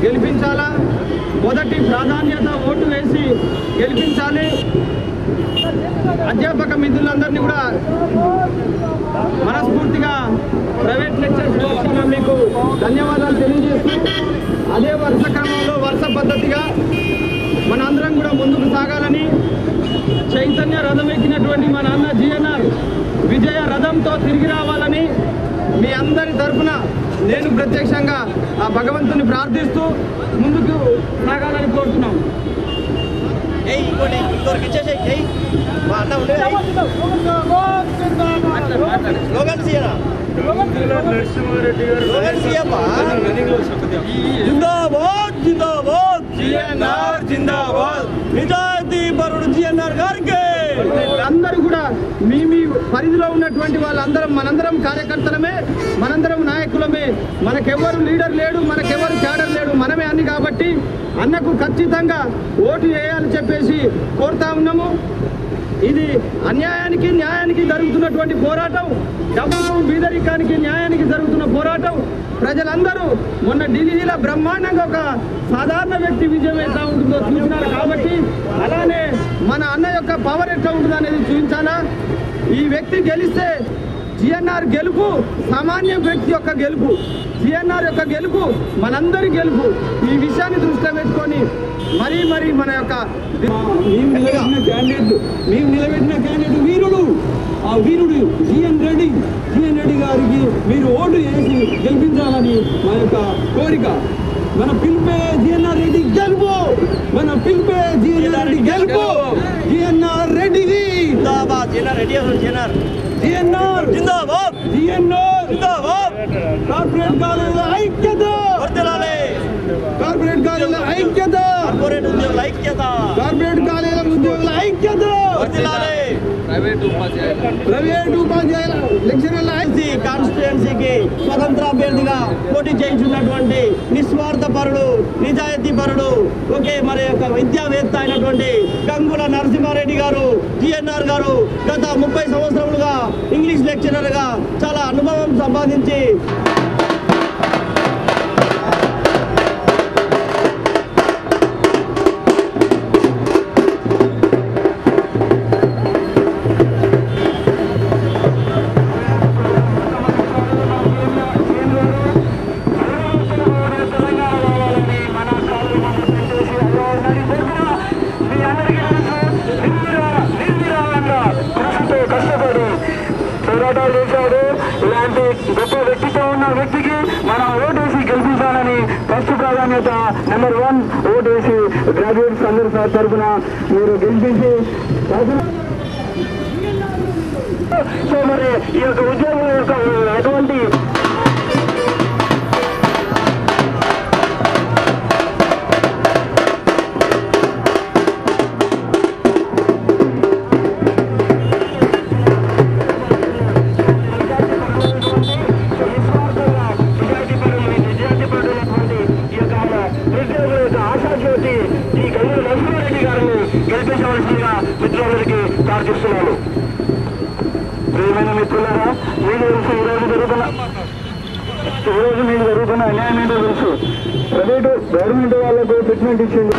గెలిపించాలా, మొదటి ప్రాధాన్యత ఓటు వేసి గెలిపించాలి. అధ్యాపక మిత్రులందరినీ కూడా మనస్ఫూర్తిగా ప్రైవేట్ లెక్చర్స్ పక్షాన మీకు ధన్యవాదాలు తెలియజేస్తూ, అదే వరుస క్రమంలో వరుస పద్ధతిగా మనందరం కూడా ముందుకు సాగాలని, చైతన్య రథం ఎక్కినటువంటి మా నాన్న జిఎన్ఆర్ విజయ రథంతో తిరిగి రావాలని మీ అందరి తరఫున నేను ప్రత్యక్షంగా ఆ భగవంతుని ప్రార్థిస్తూ ముందుకు సాగాలని కోరుతున్నాం. జిందాబాద్ జిందాబాద్ జిఎన్ఆర్ జిందాబాద్, నిజాయితీ పరుడు జిఎన్ఆర్ గారికి. అందరూ కూడా మీ పరిధిలో ఉన్నటువంటి వాళ్ళందరం మనందరం కార్యకర్తలమే, మనందరం నాయకులమే. మనకెవరు లీడర్ లేడు, మనకెవరు క్యాడర్ లేడు, మనమే అన్ని. కాబట్టి అన్నకు ఖచ్చితంగా ఓటు వేయాలని చెప్పేసి కోరుతా ఉన్నాము. ఇది అన్యాయానికి న్యాయానికి జరుగుతున్నటువంటి పోరాటం, డబ్బుకు బీదరికానికి న్యాయానికి జరుగుతున్న పోరాటం. ప్రజలందరూ మొన్న ఢిల్లీలో బ్రహ్మాండంగా ఒక సాధారణ వ్యక్తి విజయం ఎట్లా ఉంటుందో చూసినారు. కాబట్టి అలానే మన అన్న యొక్క పవర్ ఎట్లా ఉంటుంది అనేది చూపించాలా. ఈ వ్యక్తి గెలిస్తే జిఎన్ఆర్ గెలుపు సామాన్య వ్యక్తి యొక్క గెలుపు, జిఎన్ఆర్ యొక్క గెలుపు మనందరి గెలుపు. ఈ విషయాన్ని దృష్టిలో పెట్టుకొని మరీ మన యొక్క మేము నిలబెట్టిన క్యాండిడేట్ వీరుడు, ఆ వీరుడు జిఎన్ రెడ్డి గారికి మీరు ఓటు వేసి గెలిపించాలని మా యొక్క కోరిక. మన పిలిపే జిఎన్ఆర్ రెడ్డి గెలుపు, మన పిలిపే జిఎన్ఆర్ రెడ్డి గెలుపు. జిఎన్ఆర్ రెడ్డిది జిందాబాద్, జిఎన్ఆర్ జిందాబాద్, జిఎన్ఆర్ జిందాబాద్. కార్పొరేట్ కాలేజీల ఐక్యత వర్ధిల్లాలి, కార్పొరేట్ కాలేజీల ఐక్యత, కార్పొరేట్ ఉద్యోగుల ఐక్యత, కార్పొరేట్ కాలేజీల ఉద్యోగుల ఐక్యత వర్ధిల్లాలి. ప్రైవేట్ ఉపాధ్యాయుల లెక్చరర్ల కాన్స్టిట్యుయెన్సీకి స్వతంత్ర అభ్యర్థిగా పోటీ చేయించున్నటువంటి నిస్వార్థ పరుడు, నిజాయితీ పరుడు, ఒకే మరి యొక్క విద్యావేత్త అయినటువంటి గంగుల నరసింహారెడ్డి గారు, జిఎన్ఆర్ గారు గత 30 సంవత్సరములుగా ఇంగ్లీష్ లెక్చరర్గా చాలా అనుభవం సంపాదించి చేశాడు. ఇలాంటి గొప్ప వ్యక్తితో ఉన్న వ్యక్తికి మనం ఓటేసి గెలిపించాలని ఫస్ట్ ప్రాధాన్యత నెంబర్ 1 ఓటేసి గ్రాడ్యుయేట్స్ అందరి తరఫున మీరు గెలిపించి. సో మరి ఈ యొక్క ఉద్యోగుల యొక్క ఎటువంటి మిత్రులందరికీ ప్రార్థిస్తున్నాను. ప్రియమైన మిత్రులారా, మీకు తెలుసు ఈరోజు మీకు జరుగుతున్న అన్యాయం ఏంటో తెలుసు. ప్రైవేటు గవర్నమెంట్ వాళ్ళకు ట్రీట్మెంట్ ఇచ్చింది.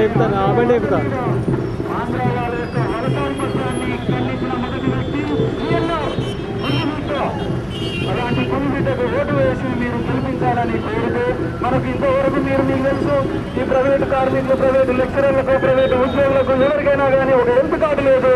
ఎక్కుతాను ఆ బండి ఎక్కుతా ఆంధ్ర వాళ్ళ యొక్క వలసత్వాన్ని ఖండించిన మొదటి వ్యక్తి అలాంటి కొన్నిటికి ఓటు వేసి మీరు గెలిపించాలని కోరుతూ మనకు ఇంతవరకు మీకు తెలుసు ఈ ప్రైవేటు కార్మికులు ప్రైవేటు లెక్చరర్లకు ప్రైవేటు ఉద్యోగులకు ఎవరికైనా కానీ ఒక హెల్త్ కార్డు లేదు.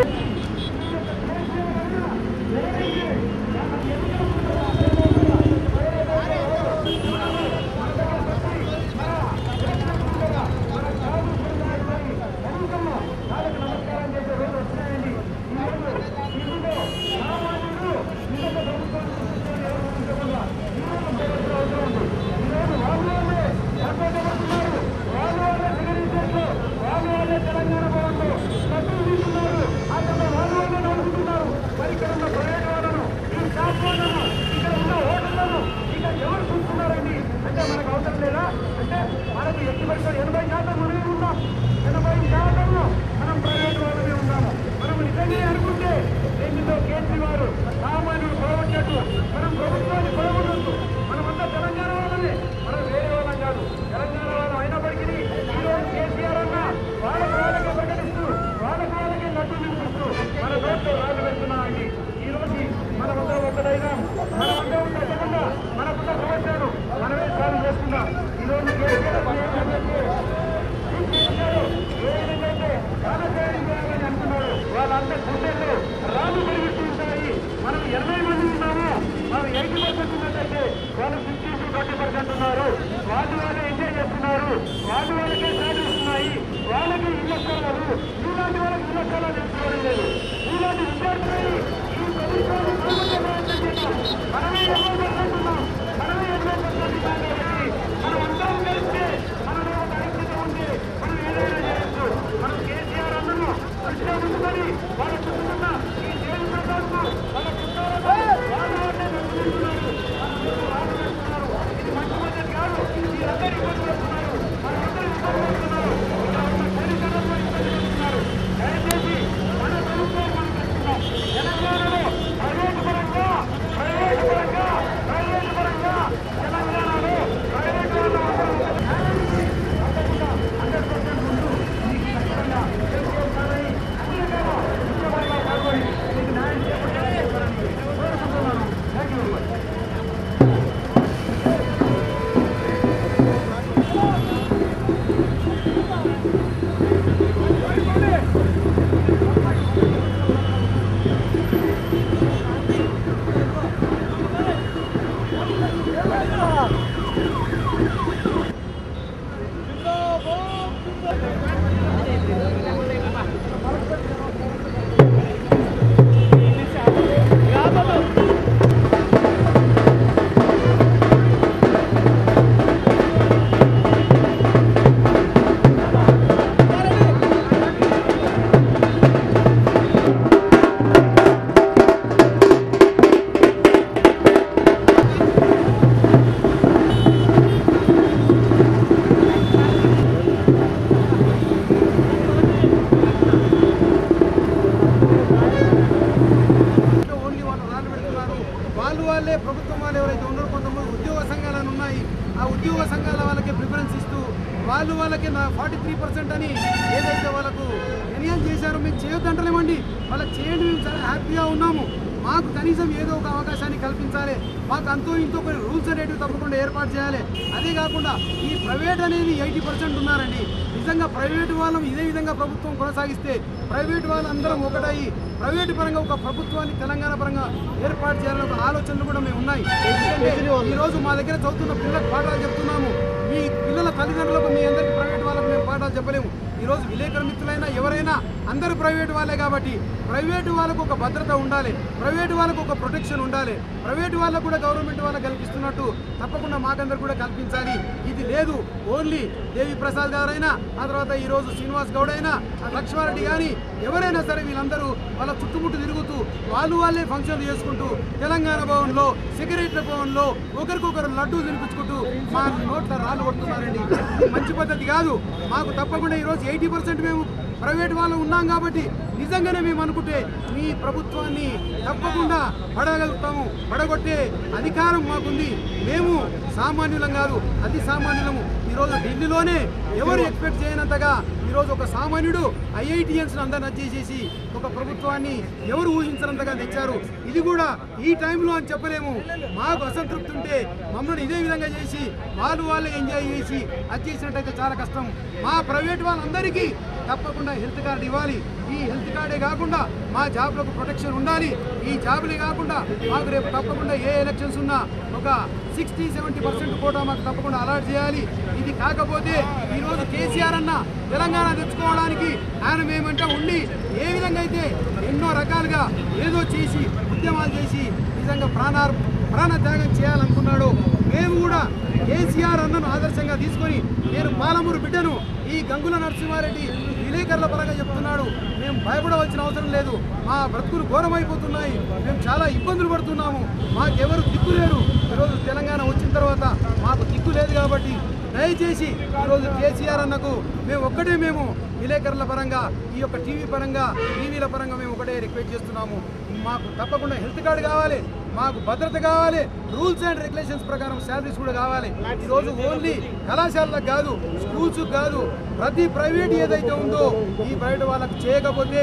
వాళ్ళంతా గుండెల్లో రాళ్ళు పరిగెత్తుంటాయి. మనం 80 మంది ఉన్నాము, మనం 80% ఉన్నట్టయితే వాళ్ళు 60-20% ఉన్నారు. వాళ్ళే ఎంజాయ్ చేస్తున్నారు, వాళ్ళకే సాధిస్తున్నాయి, వాళ్ళకి ఇళ్ల స్థలాలు, ఇలాంటి వాళ్ళకి ఇళ్ల స్థలాలు తెచ్చుకోవడం లేదు. ఇలాంటి విద్యార్థులు ఈ ప్రభుత్వాన్ని ప్రయత్నం చేద్దాం. మనమే 80% ఉన్నాం, మనమే 80% కాబట్టి మనం అందరం కలిస్తే మనలో ఒక ఐక్యత ఉంటే మనం ఏదైనా చేయొచ్చు. మనం కేసీఆర్ అన్నను దృష్టిలో ఉంచుకొని వాళ్ళ చుట్టుకున్న ఈ దేవి ప్రజలకు వాళ్ళ చుట్టాలకు వాళ్ళు నడుచుకుంటున్నారు, ఇది మంచి పద్ధతి కాదు. వీరందరూ ఇబ్బంది పడుతున్నారు, మనందరూ ఇబ్బంది పడుతున్నారు, పోలీసులందరూ ఇబ్బంది పడుతున్నారు. దయచేసి మన ప్రభుత్వం మనం కట్టుకున్నాం. తెలంగాణలో ప్రైవేటు పరంగా తెలంగాణలో ప్రైవేటు వాళ్ళే ప్రభుత్వం వాళ్ళు ఎవరైతే ఉన్నారో కొంతమంది ఉద్యోగ సంఘాలను ఉన్నాయి. ఆ ఉద్యోగ సంఘాల వాళ్ళకి ప్రిఫరెన్స్ ఇస్తూ వాళ్ళకి 43% అని ఏదైతే వాళ్ళకు నిర్ణయం చేశారో మేము చేయొద్దంటలేమండి. వాళ్ళకి చేయండి, మేము చాలా హ్యాపీగా ఉన్నాము. మాకు కనీసం ఏదో ఒక అవకాశాన్ని కల్పించాలి, మాకు అంతో ఇంతో కొన్ని రూల్స్ అనేటివి తప్పకుండా ఏర్పాటు చేయాలి. అదే కాకుండా ఈ ప్రైవేట్ అనేది 80% ఉన్నారండి. నిజంగా ప్రైవేటు వాళ్ళం ఇదే విధంగా ప్రభుత్వం కొనసాగిస్తే ప్రైవేటు వాళ్ళందరం ఒకటై ప్రైవేటు పరంగా ఒక ప్రభుత్వాన్ని తెలంగాణ పరంగా ఏర్పాటు చేయాలని ఒక ఆలోచనలు కూడా మేము ఉన్నాయి. ఈరోజు మా దగ్గర చదువుతున్న పిల్లలకు పాఠాలు చెప్తున్నాము. మీ పిల్లల తల్లిదండ్రులకు మీ అందరికీ ప్రైవేటు వాళ్ళకు మేము పాఠాలు చెప్పలేము. ఈరోజు విలేకరు మిత్రులైనా ఎవరైనా అందరూ ప్రైవేటు వాళ్ళే కాబట్టి ప్రైవేటు వాళ్ళకు ఒక భద్రత ఉండాలి, ప్రైవేటు వాళ్ళకు ఒక ప్రొటెక్షన్ ఉండాలి. ప్రైవేటు వాళ్ళకు కూడా గవర్నమెంట్ వాళ్ళకి కల్పిస్తున్నట్టు తప్పకుండా మాకందరూ కూడా కల్పించాలి. ఇది లేదు. ఓన్లీ దేవి ప్రసాద్ గారైనా, ఆ తర్వాత ఈరోజు శ్రీనివాస్ గౌడ్ అయినా, లక్ష్మారెడ్డి కానీ ఎవరైనా సరే వీళ్ళందరూ వాళ్ళ చుట్టుముట్టు తిరుగుతూ వాళ్ళే ఫంక్షన్లు చేసుకుంటూ తెలంగాణ భవన్లో, సెక్రటరీ భవన్లో ఒకరికొకరు లడ్డూలు తినిపించుకుంటూ మా నోట్ల రాళ్ళు కొడుతున్నారండి. ఇది మంచి పద్ధతి కాదు. మాకు తప్పకుండా ఈరోజు 80% మేము ప్రైవేట్ వాళ్ళు ఉన్నాం కాబట్టి నిజంగానే మేము అనుకుంటే మీ ప్రభుత్వాన్ని తప్పకుండా పడగలుగుతాము. పడగొట్టే అధికారం మాకుంది. మేము సామాన్యులం కాదు, అతి సామాన్యులము. ఈరోజు ఢిల్లీలోనే ఎవరు ఎక్స్పెక్ట్ చేయనంతగా ఈరోజు ఒక సామాన్యుడు ఐఐటిఎన్స్ అందరిని వచ్చేసేసి ఒక ప్రభుత్వాన్ని ఎవరు ఊహించినంతగా తెచ్చారు. ఇది కూడా ఈ టైంలో అని చెప్పలేము. మాకు అసంతృప్తి ఉంటే మమ్మల్ని ఇదే విధంగా చేసి వాళ్ళే ఎంజాయ్ చేసి అది చేసినట్టయితే చాలా కష్టం. మా ప్రైవేట్ వాళ్ళందరికీ తప్పకుండా హెల్త్ కార్డు ఇవ్వాలి. ఈ హెల్త్ కార్డే కాకుండా మా జాబ్లకు ప్రొటెక్షన్ ఉండాలి. ఈ జాబులే కాకుండా మాకు రేపు తప్పకుండా ఏ ఎలక్షన్స్ ఉన్నా ఒక 60-70% కోటా మాకు తప్పకుండా అలాట్ చేయాలి. ఇది కాకపోతే ఈరోజు కేసీఆర్ అన్న తెలంగాణ తెచ్చుకోవడానికి ఆయన మేమంటే ఉండి ఏ విధంగా అయితే ఎన్నో రకాలుగా ఏదో చేసి ఉద్యమాలు చేసి నిజంగా ప్రాణత్యాగం చేయాలనుకున్నాడు. మేము కూడా కేసీఆర్ అన్నను ఆదర్శంగా తీసుకొని నేను పాలమూరు బిడ్డను ఈ గంగుల నరసింహారెడ్డి విలేకరుల పరంగా చెప్తున్నాడు. మేము భయపడవలసిన అవసరం లేదు. మా బ్రతుకులు ఘోరమైపోతున్నాయి. మేము చాలా ఇబ్బందులు పడుతున్నాము. మాకెవరు దిక్కు లేరు. ఈరోజు తెలంగాణ వచ్చిన తర్వాత మాకు దిక్కు లేదు కాబట్టి దయచేసి ఈరోజు కేసీఆర్ అన్నకు మేము విలేకరుల పరంగా ఈ యొక్క టీవీల పరంగా మేము ఒకటే రిక్వెస్ట్ చేస్తున్నాము. మాకు తప్పకుండా హెల్త్ కార్డు కావాలి. మాకు భద్రత కావాలి. రూల్స్ అండ్ రెగ్యులేషన్స్ ప్రకారం శాలరీస్ కూడా కావాలి. ఈరోజు ఓన్లీ కళాశాలకు కాదు, స్కూల్స్ కాదు, ప్రతి ప్రైవేట్ ఏదైతే ఉందో ఈ ప్రైవేట్ వాళ్ళకు చేయకపోతే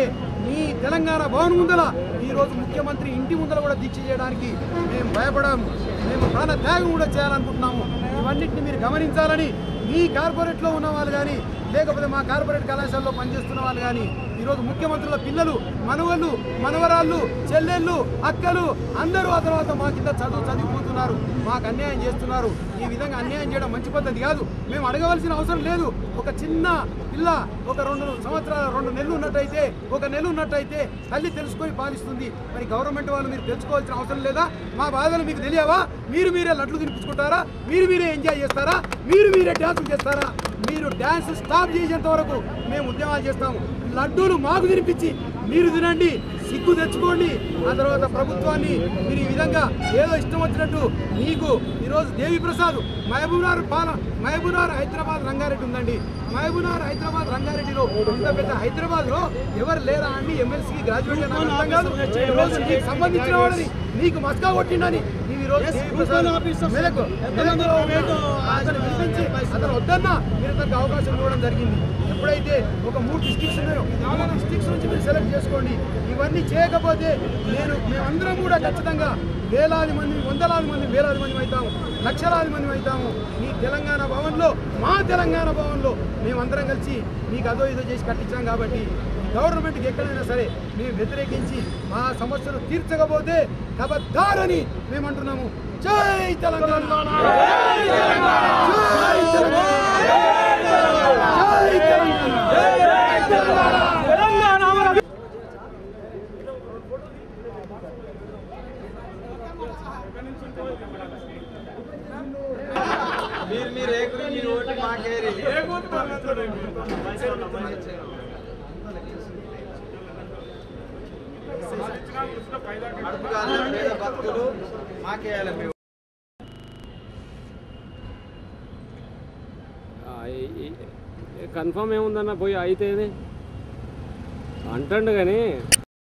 ఈ తెలంగాణ భవన్ ముందల ఈరోజు ముఖ్యమంత్రి ఇంటి ముందర కూడా దీక్ష చేయడానికి మేము భయపడం, మేము ప్రాణ త్యాగం కూడా చేయాలనుకుంటున్నాము. ఇవన్నిటిని మీరు గమనించాలని మీ కార్పొరేట్లో ఉన్న వాళ్ళు కానీ లేకపోతే మా కార్పొరేట్ కళాశాలలో పనిచేస్తున్న వాళ్ళు కానీ ఈరోజు ముఖ్యమంత్రుల పిల్లలు, మనవళ్ళు, మనవరాళ్ళు, చెల్లెళ్ళు, అక్కలు అందరూ ఆ తర్వాత మా కింద చదివిపోతున్నారు. మాకు అన్యాయం చేస్తున్నారు. ఈ విధంగా అన్యాయం చేయడం మంచి పద్ధతి కాదు. మేము అడగవలసిన అవసరం లేదు. ఒక చిన్న పిల్ల ఒక 2 సంవత్సరాలు 2 నెలలు ఉన్నట్టయితే, 1 నెల ఉన్నట్టయితే తల్లి తెలుసుకొని పాలిస్తుంది. మరి గవర్నమెంట్ వాళ్ళు మీరు తెలుసుకోవాల్సిన అవసరం లేదా? మా బాధలు మీకు తెలియవా? మీరే లడ్లు తినిపించుకుంటారా? మీరే ఎంజాయ్ చేస్తారా? మీరే డ్యాన్సులు చేస్తారా? మీరు డ్యాన్స్ స్టాప్ చేసేంత వరకు మేము ఉద్యమాలు చేస్తాము. లడ్డూలు మాకు తినిపించి మీరు తినండి, సిగ్గు తెచ్చుకోండి. ఆ తర్వాత ప్రభుత్వాన్ని మీరు ఈ విధంగా ఏదో ఇష్టం వచ్చినట్టు మీకు ఈరోజు దేవిప్రసాద్ మహబూబ్నగర్ హైదరాబాద్ రంగారెడ్డి ఉందండి. మహబూబ్నగర్ హైదరాబాద్ రంగారెడ్డిలో ఇంత పెద్ద హైదరాబాద్లో ఎవరు లేరా అండి? ఎమ్మెల్సీకి గ్రాడ్యుయేట్ సంబంధించిన వాళ్ళని నీకు మస్కా కొట్టిండని నీవు ఈరోజు అతను వద్దన్నా మీరు తనకు అవకాశం ఇవ్వడం జరిగింది. ఎప్పుడైతే ఒక 3 డిస్ట్రిక్ట్స్ ఉన్నాయో 3 డిస్ట్రిక్ట్స్ నుంచి మీరు సెలెక్ట్ చేసుకోండి. ఇవన్నీ చేయకపోతే మేమందరం కూడా ఖచ్చితంగా వేలాది మంది, వందలాది మంది, వేలాది మంది అవుతాము, లక్షలాది మంది అవుతాము. ఈ తెలంగాణ భవన్లో, మా తెలంగాణ భవన్లో మేమందరం కలిసి మీకు అదో ఇదో చేసి కట్టించాం. కాబట్టి గవర్నమెంట్కి ఎక్కడైనా సరే మేము వ్యతిరేకించి మా సమస్యలు తీర్చకపోతే కబద్దారని మేమంటున్నాము. జై తెలంగాణ, జై తెలంగాణ, జై తెలంగాణ, జై తెలంగాణ, జై తెలంగాణ. మీరు ఓటు మాకేరి భక్తులు మాకేయాలి. కన్ఫర్మ్ ఏముందన్న పోయి అయితేనే అంటాడు కానీ